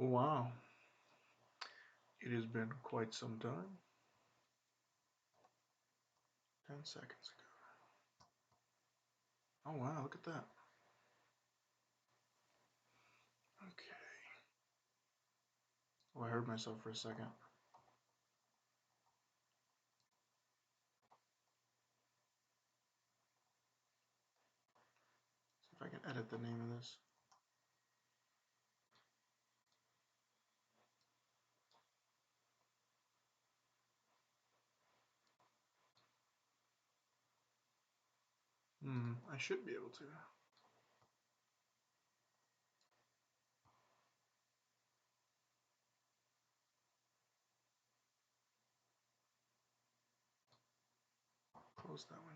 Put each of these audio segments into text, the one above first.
Wow, it has been quite some time. 10 seconds ago. Oh wow, look at that. Okay. Oh, I heard myself for a second. See if I can edit the name of this. I should be able to. Close that one.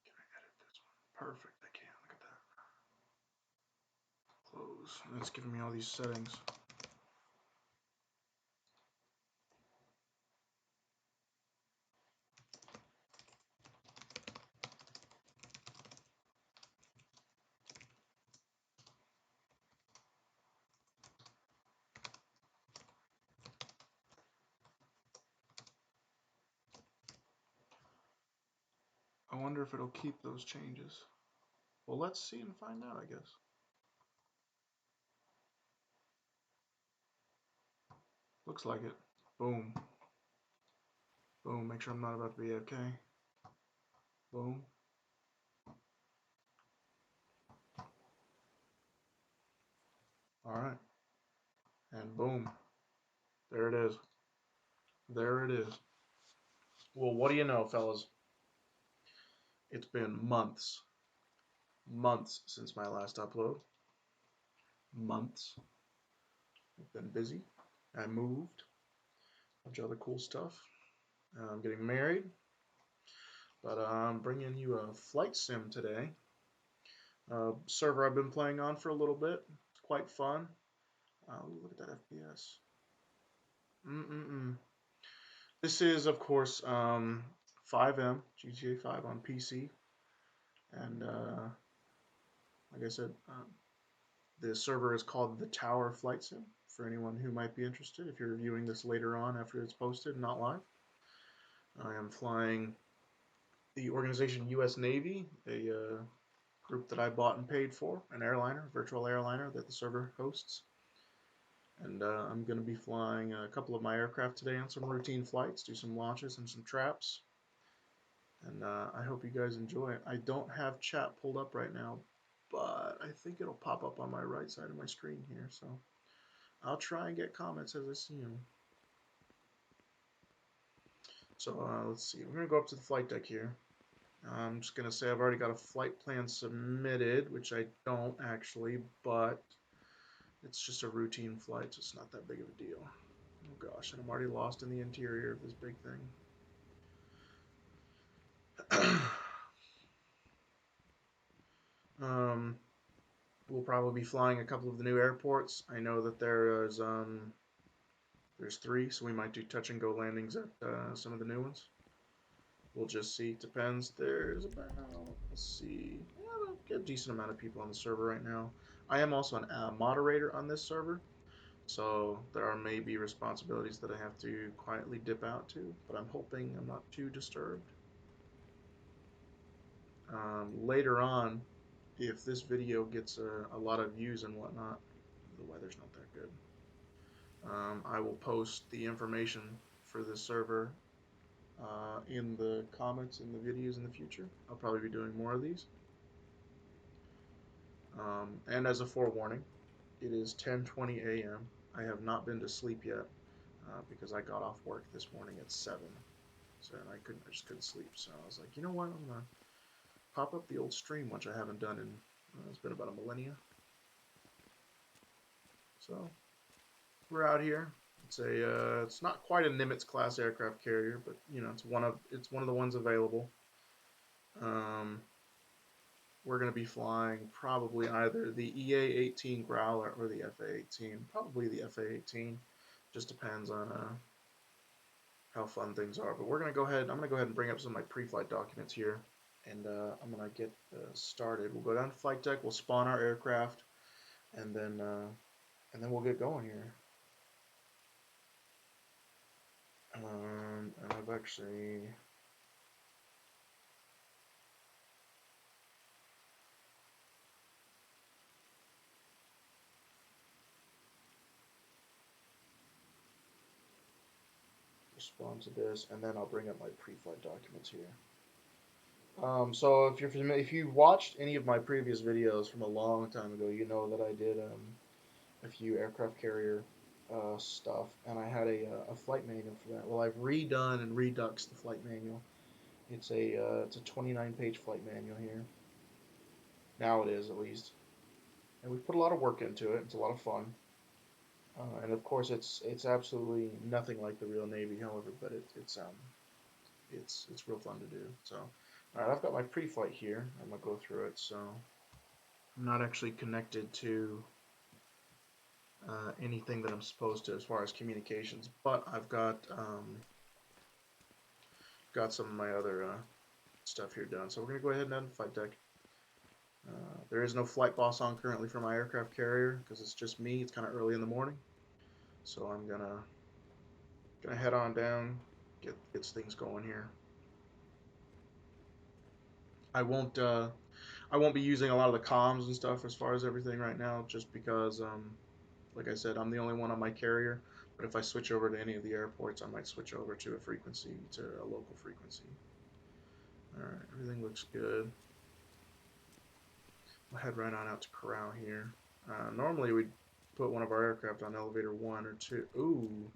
Can I edit this one? Perfect, I can. Look at that. Close. And it's giving me all these settings. I wonder if it'll keep those changes. Well, let's see and find out, I guess. Looks like it. Boom. Boom. Make sure I'm not about to be AFK. Boom. Alright. And boom. There it is. There it is. Well, what do you know, fellas? It's been months since my last upload. Months. I've been busy. I moved. A bunch of other cool stuff. I'm getting married. But I'm bringing you a flight sim today. Server I've been playing on for a little bit. It's quite fun. Look at that FPS. This is, of course, FiveM, GTA 5 on PC. And like I said, the server is called the Tower Flight Sim, for anyone who might be interested, if you're viewing this later on after it's posted, not live. I am flying the organization US Navy, a group that I bought and paid for, an airliner, virtual airliner that the server hosts. And I'm going to be flying a couple of my aircraft today on some routine flights, do some launches and some traps. And I hope you guys enjoy it. I don't have chat pulled up right now, but I think it'll pop up on my right side of my screen here. So I'll try and get comments as I see them. So let's see. We're going to go up to the flight deck here. I'm just going to say I've already got a flight plan submitted, which I don't actually, but it's just a routine flight, so it's not that big of a deal. Oh gosh, and I'm already lost in the interior of this big thing. We'll probably be flying a couple of the new airports. I know that there's 3, so we might do touch and go landings at some of the new ones. We'll just see. Depends. There's about, let's see, a decent amount of people on the server right now. I am also a moderator on this server, so there are maybe responsibilities that I have to quietly dip out to, but I'm hoping I'm not too disturbed. Later on, if this video gets a lot of views and whatnot, the weather's not that good. I will post the information for this server in the comments in the videos in the future. I'll probably be doing more of these. And as a forewarning, it is 10:20 a.m. I have not been to sleep yet because I got off work this morning at 7. So I just couldn't sleep. So I was like, you know what? I'm gonna pop up the old stream, which I haven't done in it's been about a millennia. So we're out here. It's not quite a Nimitz class aircraft carrier, but you know it's one of the ones available. We're going to be flying probably either the EA-18 Growler or the FA-18. Probably the FA-18. Just depends on how fun things are. But we're gonna go ahead. I'm gonna go ahead and bring up some of my pre-flight documents here, and I'm gonna get started. We'll go down to flight deck. We'll spawn our aircraft, and then we'll get going here. And I've actually respond to this, and then I'll bring up my pre-flight documents here. So if you're familiar, if you watched any of my previous videos from a long time ago, you know that I did a few aircraft carrier stuff, and I had a flight manual for that. Well, I've redone and reduxed the flight manual. It's a 29-page flight manual here. Now it is, at least, and we've put a lot of work into it. It's a lot of fun, and of course it's absolutely nothing like the real Navy, however, but it's real fun to do. So, all right, I've got my pre-flight here. I'm gonna go through it. So I'm not actually connected to anything that I'm supposed to as far as communications, but I've got some of my other stuff here done. So we're gonna go ahead and end the flight deck. There is no flight boss on currently for my aircraft carrier because it's just me. It's kind of early in the morning, so I'm gonna head on down, get things going here. I won't uh, I won't be using a lot of the comms and stuff as far as everything right now, just because like I said, I'm the only one on my carrier. But if I switch over to any of the airports, I might switch over to a local frequency. All right, everything looks good. We'll head right on out to Corral here. Normally we'd put one of our aircraft on elevator 1 or 2. Ooh,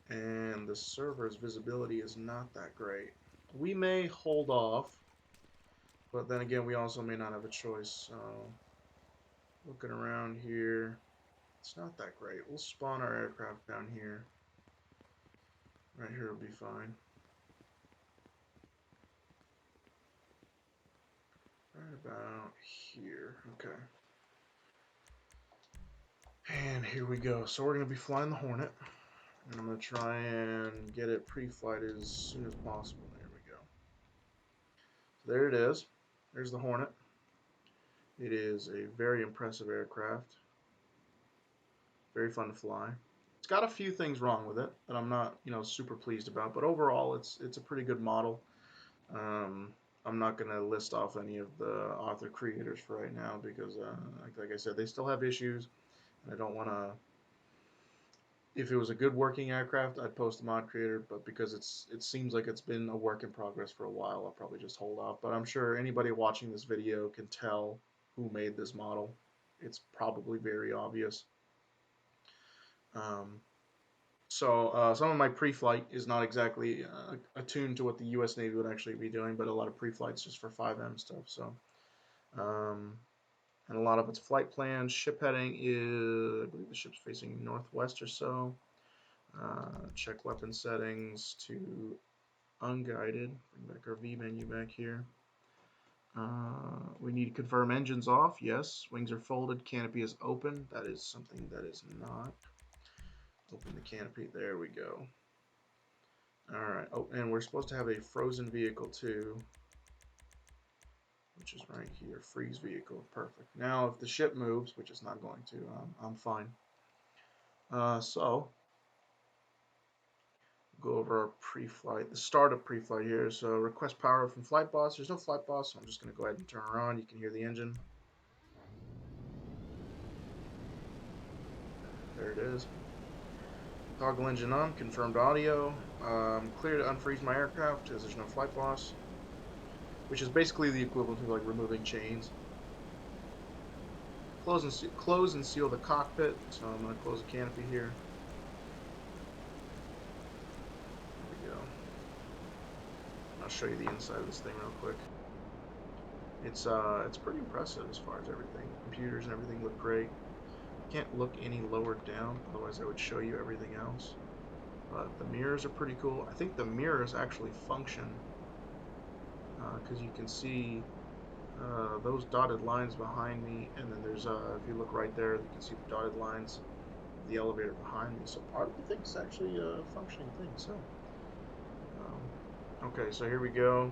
and the server's visibility is not that great. We may hold off, but then again, we also may not have a choice. So, looking around here, it's not that great. We'll spawn our aircraft down here. Right here will be fine. Right about here. Okay. And here we go. So we're going to be flying the Hornet. And I'm going to try and get it pre-flight as soon as possible. There we go. So there it is. There's the Hornet. It is a very impressive aircraft. Very fun to fly. It's got a few things wrong with it that I'm not, super pleased about. But overall, it's a pretty good model. I'm not going to list off any of the author creators for right now because, like I said, they still have issues. And I don't want to. If it was a good working aircraft, I'd post a mod creator, but because it seems like it's been a work in progress for a while, I'll probably just hold off. But I'm sure anybody watching this video can tell who made this model. It's probably very obvious. So some of my pre-flight is not exactly attuned to what the U.S. Navy would actually be doing, but a lot of pre-flights just for FiveM stuff. So, and a lot of its flight plans. Ship heading is, I believe the ship's facing northwest or so. Check weapon settings to unguided. Bring back our V menu back here. We need to confirm engines off. Yes. Wings are folded. Canopy is open. That is something that is not. Open the canopy. There we go. Alright. Oh, and we're supposed to have a frozen vehicle too, which is right here. Freeze vehicle. Perfect. Now, if the ship moves, which it's not going to, I'm fine. So, go over our pre-flight, the startup pre-flight here. So request power from flight boss. There's no flight boss, so I'm just going to go ahead and turn her on. You can hear the engine. There it is. Toggle engine on. Confirmed audio. Clear to unfreeze my aircraft because there's no flight boss, which is basically the equivalent of like removing chains. Close and seal the cockpit. So I'm going to close the canopy here. I'll show you the inside of this thing real quick. It's pretty impressive as far as everything. Computers and everything look great. Can't look any lower down, otherwise I would show you everything else. But the mirrors are pretty cool. I think the mirrors actually function because you can see those dotted lines behind me, and then there's if you look right there, you can see the dotted lines of the elevator behind me. So part of the thing is actually a functioning thing. So Okay, so here we go.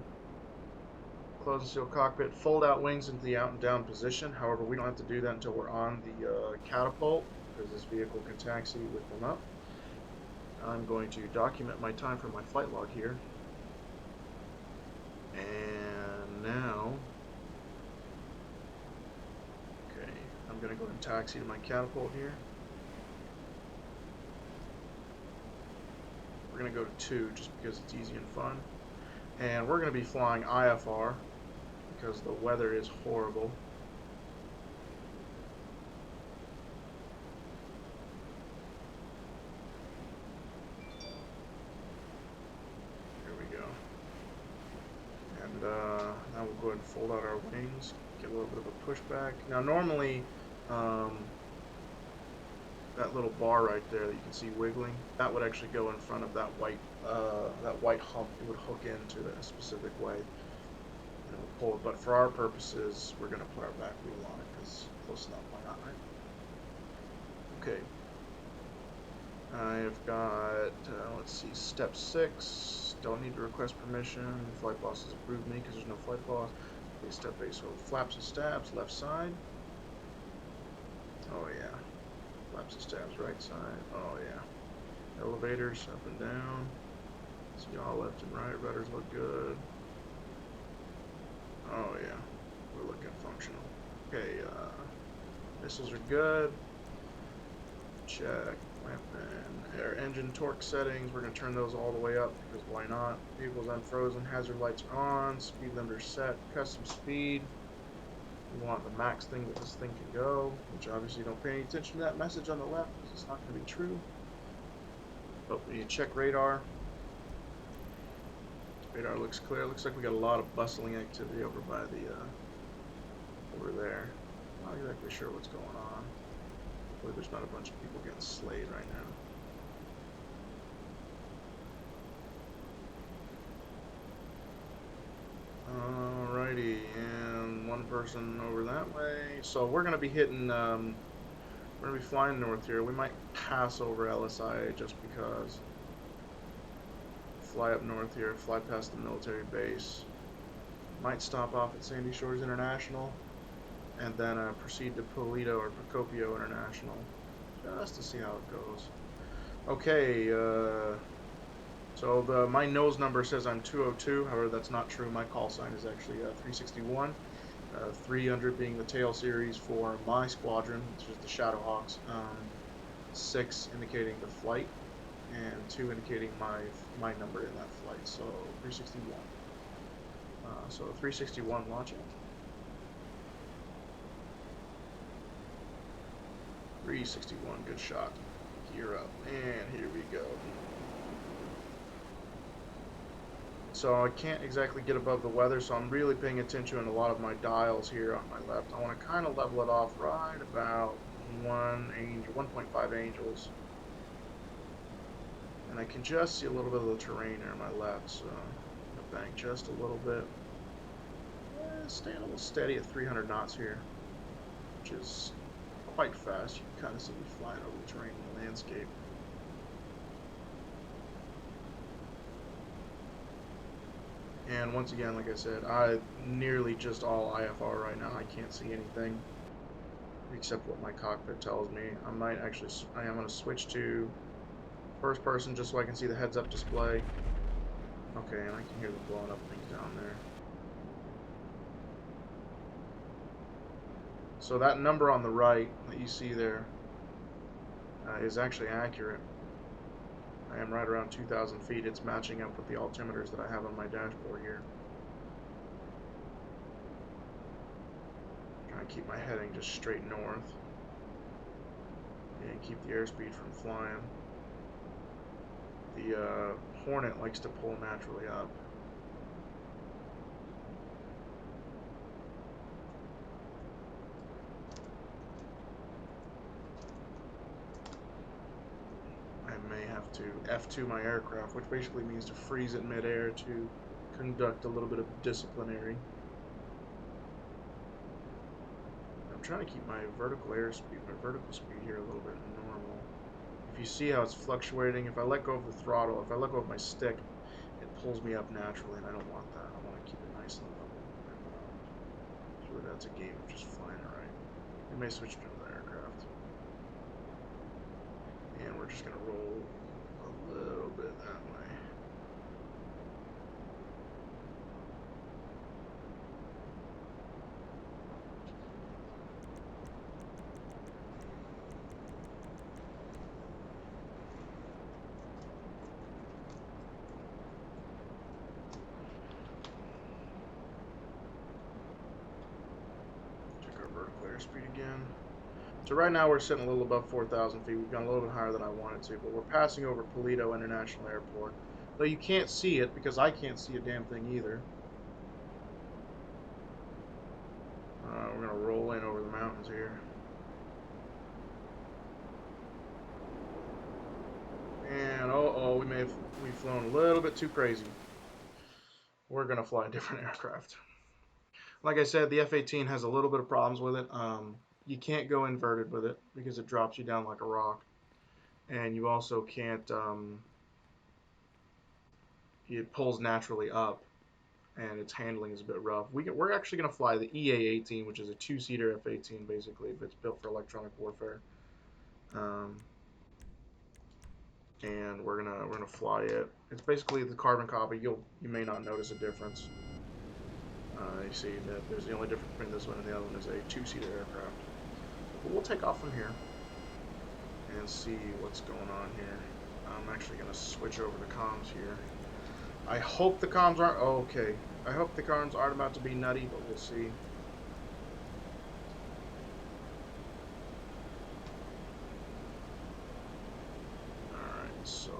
Close and seal cockpit, fold out wings into the out and down position. However, we don't have to do that until we're on the catapult, because this vehicle can taxi with them up. I'm going to document my time from my flight log here. And now, okay, I'm going to go and taxi to my catapult here. We're going to go to 2 just because it's easy and fun. And we're going to be flying IFR because the weather is horrible. Here we go. And now we'll go ahead and fold out our wings, get a little bit of a pushback. Now normally, that little bar right there that you can see wiggling, that would actually go in front of that white hump. It would hook into a specific way. And it would pull it. But for our purposes, we're going to put our back wheel on it because close enough, why not, right? Okay. I've got, let's see, step 6. Don't need to request permission. Flight boss has approved me because there's no flight boss. Okay, step 8. So flaps and stabs, left side. Oh yeah. Flaps and stabs, right side. Oh yeah. Elevators up and down. See all left and right. Rudders look good. Oh yeah. We're looking functional. Okay, missiles are good. Check. Weapon. Air engine torque settings. We're going to turn those all the way up because why not? Vehicles unfrozen. Hazard lights are on. Speed limiter set. Custom speed. We want the max thing that this thing can go, which obviously don't pay any attention to that message on the left because it's not going to be true. But we check radar. Radar looks clear. Looks like we got a lot of bustling activity over by the over there. Not exactly sure what's going on. Hopefully there's not a bunch of people getting slayed right now. Alrighty, and one person over that way. So we're gonna be hitting. We're gonna be flying north here. We might pass over LSI just because. Fly up north here, fly past the military base. Might stop off at Sandy Shores International, and then proceed to Polito or Procopio International, just to see how it goes. Okay, so my nose number says I'm 202. However, that's not true. My call sign is actually 361. 300 being the tail series for my squadron, which is the Shadowhawks. 6 indicating the flight, and 2 indicating my number in that flight. So 361. So 361 launching. 361, good shot. Gear up, and here we go. So I can't exactly get above the weather, so I'm really paying attention to a lot of my dials here on my left. I want to kind of level it off right about 1.5 angels. And I can just see a little bit of the terrain here on my left, so I'm going to bank just a little bit. Staying a little steady at 300 knots here, which is quite fast. You can kind of see me flying over the terrain and the landscape. And once again, like I said, I nearly just all IFR right now. I can't see anything except what my cockpit tells me. I am going to switch to first person just so I can see the heads-up display. Okay, and I can hear the blowing up things down there. So that number on the right that you see there is actually accurate. I am right around 2,000 feet. It's matching up with the altimeters that I have on my dashboard here. Trying to keep my heading just straight north and keep the airspeed from flying. The Hornet likes to pull naturally up. I may have to F2 my aircraft, which basically means to freeze it midair to conduct a little bit of disciplinary. I'm trying to keep my vertical speed here a little bit normal. If you see how it's fluctuating, if I let go of the throttle, if I let go of my stick, it pulls me up naturally, and I don't want that. I want to keep it nice and level. And so that's a game of just flying right. We may switch to another aircraft. And we're just going to roll a little bit that way. Check our vertical airspeed again. So right now we're sitting a little above 4,000 feet. We've gone a little bit higher than I wanted to, but we're passing over Paleto International Airport. Though you can't see it because I can't see a damn thing either. We're going to roll in over the mountains here. And we've flown a little bit too crazy. We're going to fly a different aircraft. Like I said, the F-18 has a little bit of problems with it. You can't go inverted with it because it drops you down like a rock. And you also can't, it pulls naturally up, and its handling is a bit rough. We're actually going to fly the EA-18, which is a two-seater F-18, basically, but it's built for electronic warfare. And we're gonna fly it. It's basically the carbon copy. You may not notice a difference. You see that there's the only difference between this one and the other one is a two-seater aircraft. But we'll take off from here and see what's going on here. I'm actually gonna switch over to comms here. I hope the comms aren't okay. I hope the comms aren't about to be nutty, but we'll see. So,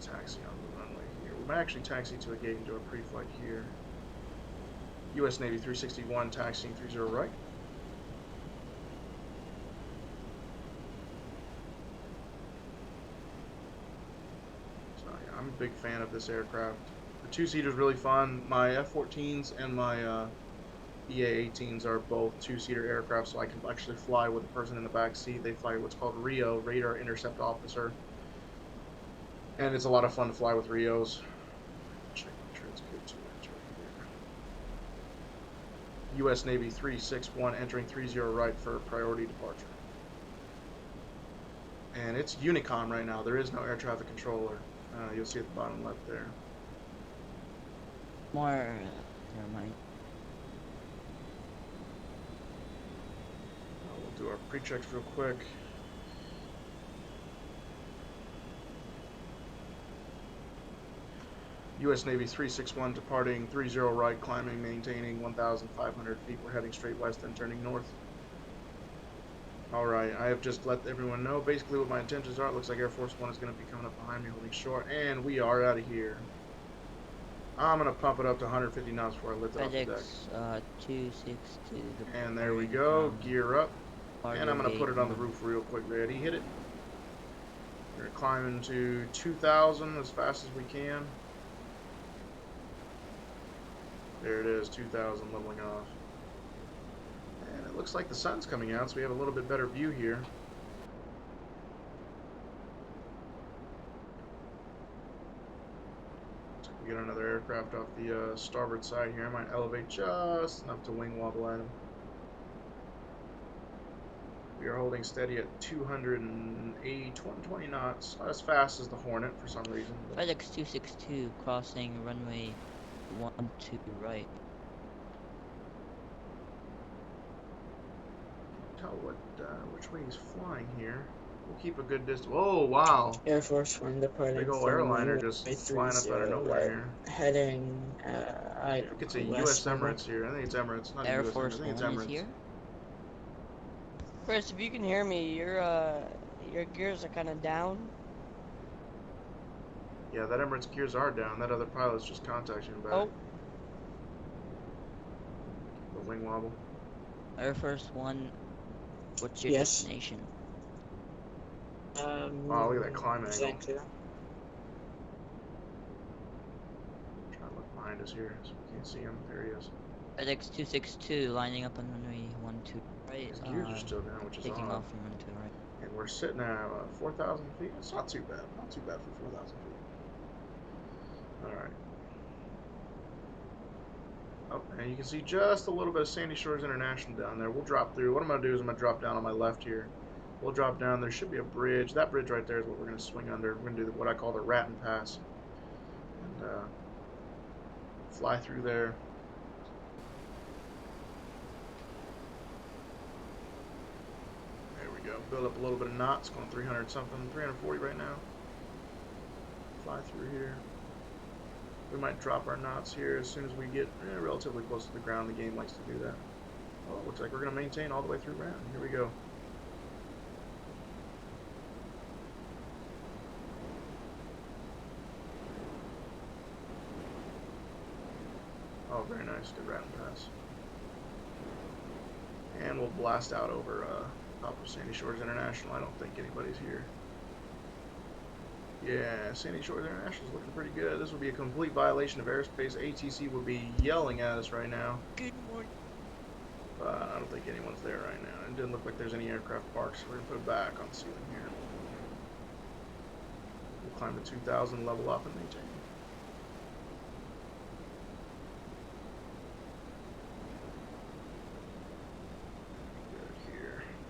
taxi on the runway here. We might actually taxi to a gate and do a pre-flight here. U.S. Navy 361 taxiing 30 right. So yeah, I'm a big fan of this aircraft. The two-seater is really fun. My F-14s and my EA-18s are both two-seater aircraft, so I can actually fly with a person in the back seat. They fly what's called RIO, Radar Intercept Officer. And it's a lot of fun to fly with RIOs. Check make sure it's good too. U.S. Navy 361 entering 30 right for priority departure. And it's Unicom right now. There is no air traffic controller. You'll see at the bottom left there. Never mind. We'll do our pre-checks real quick. U.S. Navy 361 departing 30 right, climbing, maintaining 1,500 feet. We're heading straight west and turning north. Alright, I have just let everyone know basically what my intentions are. It looks like Air Force One is going to be coming up behind me holding short, and we are out of here. I'm going to pump it up to 150 knots before I lift it off the deck. 262. And there we go, gear up. And I'm going to put it on the roof real quick. Ready, hit it. We're climbing to 2,000 as fast as we can. There it is, 2,000 leveling off. And it looks like the sun's coming out, so we have a little bit better view here. So we get another aircraft off the starboard side here. I might elevate just enough to wing wobble at him. We are holding steady at 220 knots. Not as fast as the Hornet for some reason. FedEx 262 crossing runway 12 right. Tell which way he's flying here. We'll keep a good distance. Oh wow! Air Force One departing. Big old airliner just flying up out of nowhere here. Heading, I think it's a U.S. Emirates here. I think it's Emirates, not Air US Force Emirates. I think One it's is Emirates. here. Chris, if you can hear me, your gears are kind of down. Yeah, that Emirates gears are down. That other pilot's just contacting him back. Oh. The wing wobble. Air Force One, what's your Yes. destination? Wow, look at that climb angle. Exactly. Trying to look behind us here so we can't see him. There he is. FedEx 262 lining up on runway 12 right. His gears are still down, which is taking odd. off from 12 right. And we're sitting at 4,000 feet. It's not too bad. Not too bad for 4,000 feet. Alright. Oh, and you can see just a little bit of Sandy Shores International down there. We'll drop through. What I'm going to do is I'm going to drop down on my left here. We'll drop down. There should be a bridge. That bridge right there is what we're going to swing under. We're going to do what I call the Ratton Pass. And fly through there. There we go. Build up a little bit of knots. Going 300 something. 340 right now. Fly through here. We might drop our knots here as soon as we get relatively close to the ground. The game likes to do that. Oh, looks like we're going to maintain all the way through ground. Here we go. Oh, very nice. Good Ratton Pass. And we'll blast out over top of Sandy Shores International. I don't think anybody's here. Yeah, Sandy Shores International is looking pretty good. This would be a complete violation of airspace. ATC would be yelling at us right now. Good morning. But I don't think anyone's there right now. It didn't look like there's any aircraft parked, so we're going to put it back on the ceiling here. We'll climb to 2,000, level up, and maintain.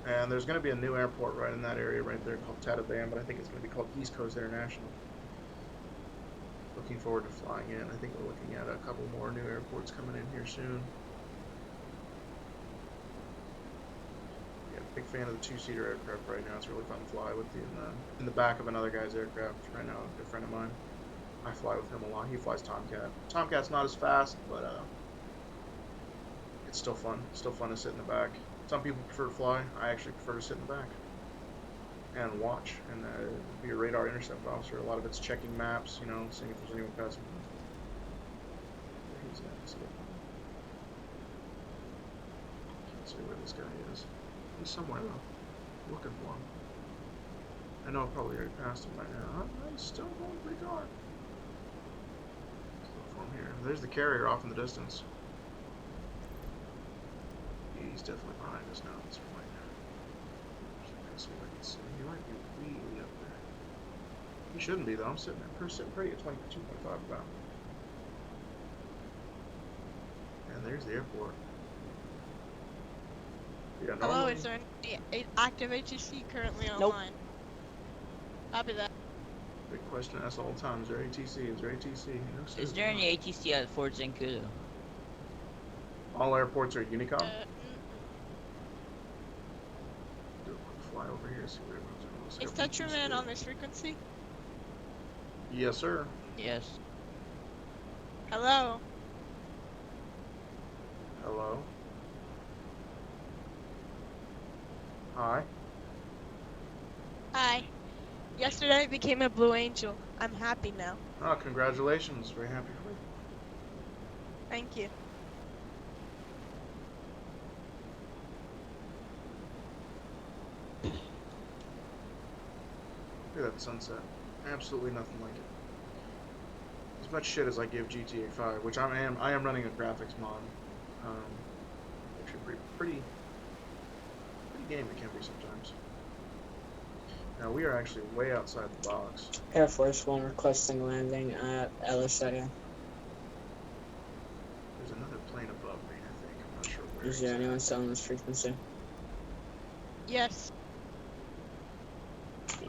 And there's going to be a new airport right in that area right there called Tataban, but I think it's going to be called East Coast International. Looking forward to flying in. I think we're looking at a couple more new airports coming in here soon. Yeah, big fan of the two-seater aircraft right now. It's really fun to fly with you in the back of another guy's aircraft right now. A good friend of mine. I fly with him a lot. He flies Tomcat. Tomcat's not as fast, but it's still fun. It's still fun to sit in the back. Some people prefer to fly. I actually prefer to sit in the back and watch and be a radar intercept officer. A lot of it's checking maps, you know, seeing if there's anyone passing. Where he's at? Can't see where this guy is. He's somewhere though. I'm looking for him. I know I probably already passed him by now. I'm still going pretty dark. Let's look for him here. There's the carrier off in the distance. He's definitely behind us now at this point. See if I can see. He might be really up there. He shouldn't be though. I'm sitting pretty at 22.5 about. And there's the airport. Yeah, Hello, is there any active ATC currently online? Copy that. Big question asked all the time. Is there ATC? Is there ATC? No, Is there any ATC at Fort Zancudo? All airports are Unicom? Fly over here, see where everyone's going. Is Tetraman on this frequency? Yes, sir. Yes. Hello? Hello? Hi. Hi. Yesterday I became a Blue Angel. I'm happy now. Oh, congratulations. Very happy for you. Thank you. Look at that sunset. Absolutely nothing like it. As much shit as I give GTA 5, which I am running a graphics mod. Actually pretty game it can be sometimes. Now we are actually way outside the box. Air Force One requesting landing at LSA. There's another plane above me, I think. I'm not sure where. Is there anyone still on this frequency? Yes.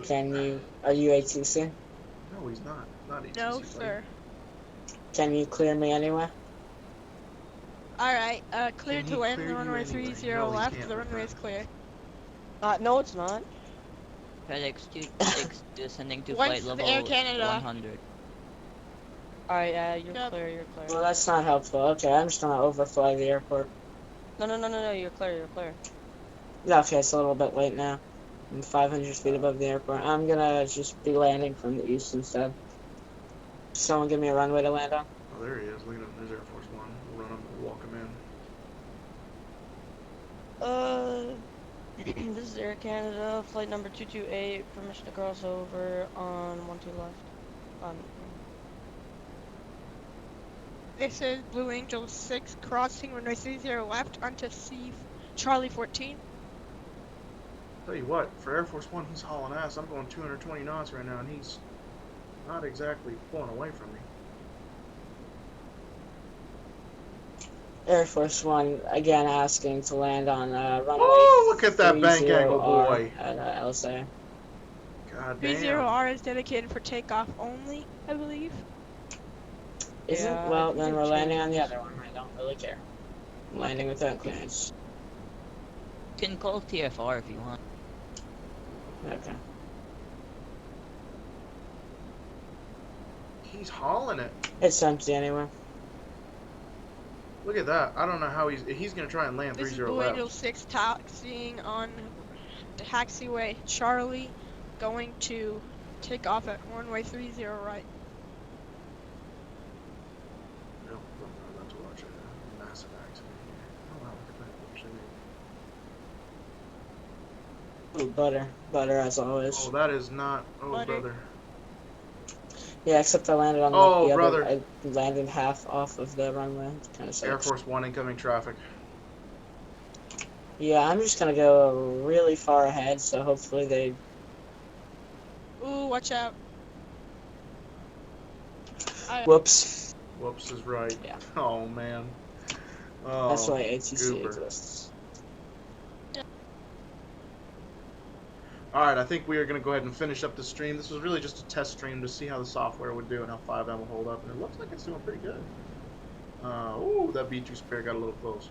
Are you ATC? No, he's not. Not ATC. No, buddy. sir. Can you clear me anyway? Alright, clear Can to he land clear the you runway anyway? 30 No, he left. can't, The my runway is friend. clear. No, it's not. FedEx 26 descending to Once flight level Air Canada. 100. Alright, you're Yep. clear, you're clear. Well, that's not helpful. Okay, I'm just gonna overfly the airport. No, you're clear, you're clear. Yeah, okay, it's a little bit late now. I'm 500 feet above the airport. I'm gonna just be landing from the east instead. Someone give me a runway to land on. Oh, there he is. Look at him. There's Air Force One. We'll run him. We'll walk him in. This is Air Canada, flight number 228, permission to cross over on 12 left. This is Blue Angel 6 crossing runway 30 left onto Charlie 14. Tell you what, for Air Force One, he's hauling ass. I'm going 220 knots right now, and he's not exactly pulling away from me. Air Force One again asking to land on runway Oh, look at that bank 30R angle, boy. at LSA. God 30 damn. R is dedicated for takeoff only, I believe. Is it? Yeah, I Well, think then they we're landing on the changed. other one. I don't really care. I'm landing without clearance. You can call TFR if you want. Okay. He's hauling it. It's empty anyway. Look at that. I don't know how he's going to try and land This is 30 Blue Angel left. 6 taxiing on taxiway Charlie, going to take off at runway 30 right. No, I'm about to watch a massive accident here. Oh wow, look at that. Actually, Ooh, butter. Butter as always. oh, that is not. Oh, Butter. brother. Yeah, except I landed on like Oh, the brother. other. I landed half off of the runway. Kind of sucks. Air Force One incoming traffic. Yeah, I'm just gonna go really far ahead, so hopefully they. Ooh, watch out. Whoops. Whoops is right. Yeah. Oh man. Oh, That's why ATC goober. exists. Alright, I think we are going to go ahead and finish up the stream. This was really just a test stream to see how the software would do and how FiveM will hold up, and it looks like it's doing pretty good. Ooh, that B2 Spirit got a little close.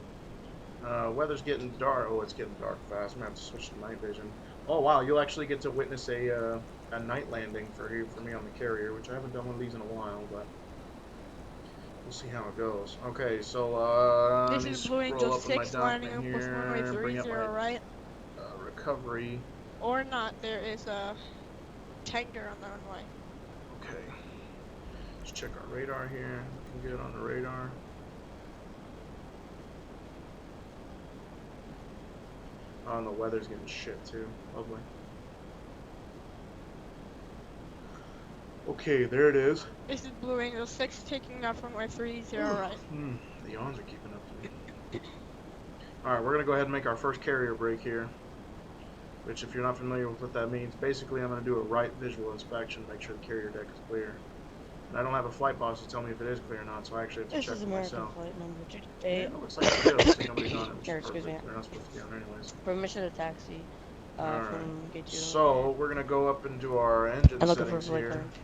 Weather's getting dark. Oh, it's getting dark fast. I'm going to have to switch to night vision. Oh, wow, you'll actually get to witness a night landing for me on the carrier, which I haven't done one of these in a while, but we'll see how it goes. Okay, so This let me is Blue Angel scroll up in my 6 lining document up with runway here, bring 30 up my right. recovery. Or not, there is a tanker on the runway. Okay. Let's check our radar here. Looking good on the radar. Oh, and the weather's getting shit too. Lovely. Okay, there it is. This is Blue Angel 6 taking off runway 30 right. The yawns are keeping up to me. Alright, we're going to go ahead and make our first carrier break here. Which, if you're not familiar with what that means, basically I'm going to do a right visual inspection, make sure the carrier deck is clear. And I don't have a flight boss to tell me if it is clear or not, so I actually have to This check is for American myself. flight number Yeah, 28. it looks like it's good. Looks like nobody's on it, which Here, is excuse perfect. me. They're not supposed to be on anyways. Permission to taxi Alright, from gate 2. so we're going to go up and do our engine I'm looking for settings flight here. clearance.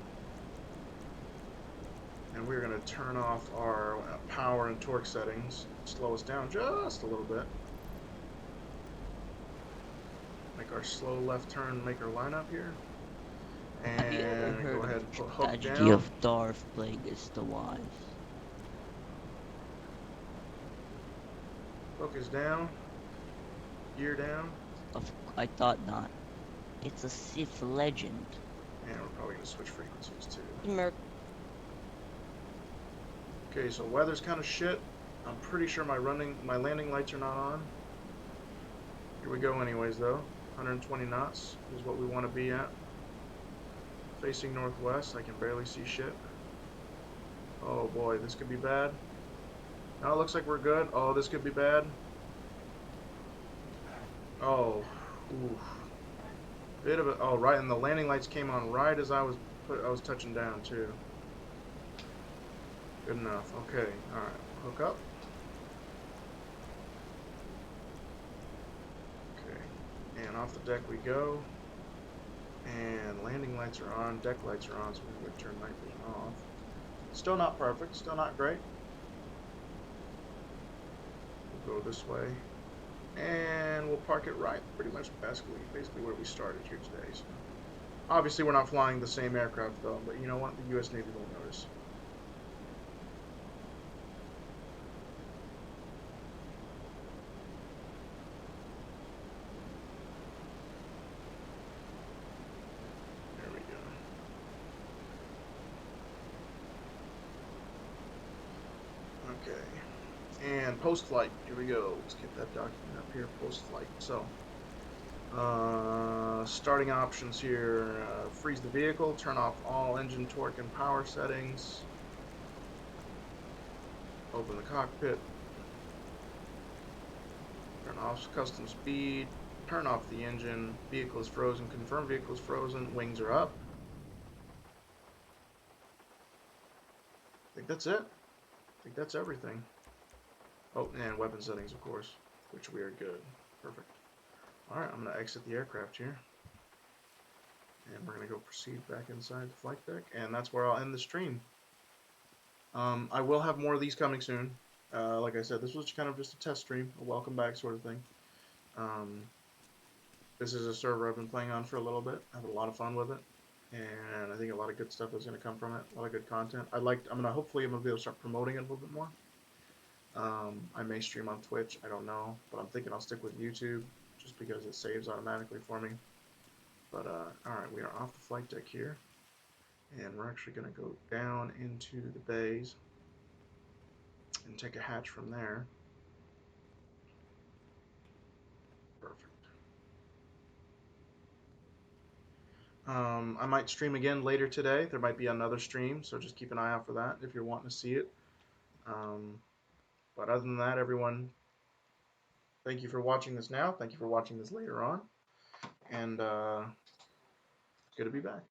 And we're going to turn off our power and torque settings. Slow us down just a little bit. Make our slow left turn, make our line up here. Have you ever And heard go ahead and of put the hook tragedy down. of Darth Plagueis the Wise? Focus down. Gear down. I thought not. It's a Sith legend. And we're probably going to switch frequencies too. American. Okay, so weather's kind of shit. I'm pretty sure my landing lights are not on. Here we go anyways though. 120 knots is what we want to be at. Facing northwest, I can barely see shit. Oh boy, this could be bad. Now it looks like we're good. Oh, this could be bad. Oh, oof. Bit of a, oh, right, and the landing lights came on right as I was touching down too. Good enough. Okay, all right, hook up. Okay, and off the deck we go. And landing lights are on, deck lights are on, so we're going to turn night vision off. Still not perfect, still not great. We'll go this way. And we'll park it right, pretty much basically where we started here today. So obviously we're not flying the same aircraft though, but you know what, the US Navy won't notice. There we go. Okay. And post-flight, here we go. Let's get that document up here, post-flight. So, starting options here, freeze the vehicle, turn off all engine torque and power settings, open the cockpit, turn off custom speed, turn off the engine, vehicle is frozen, confirm vehicle is frozen, wings are up. I think that's it. I think that's everything. Oh, and weapon settings, of course, which we are good. Perfect. All right, I'm going to exit the aircraft here. And we're going to go proceed back inside the flight deck. And that's where I'll end the stream. I will have more of these coming soon. Like I said, this was kind of just a test stream, a welcome back sort of thing. This is a server I've been playing on for a little bit. I have a lot of fun with it. And I think a lot of good stuff is going to come from it. A lot of good content. Hopefully I'm going to be able to start promoting it a little bit more. I may stream on Twitch, I don't know, but I'm thinking I'll stick with YouTube just because it saves automatically for me. But alright, we are off the flight deck here, and we're actually going to go down into the bays and take a hatch from there. Perfect. I might stream again later today. There might be another stream, so just keep an eye out for that if you're wanting to see it. But other than that, everyone, thank you for watching this now. Thank you for watching this later on. And good to be back.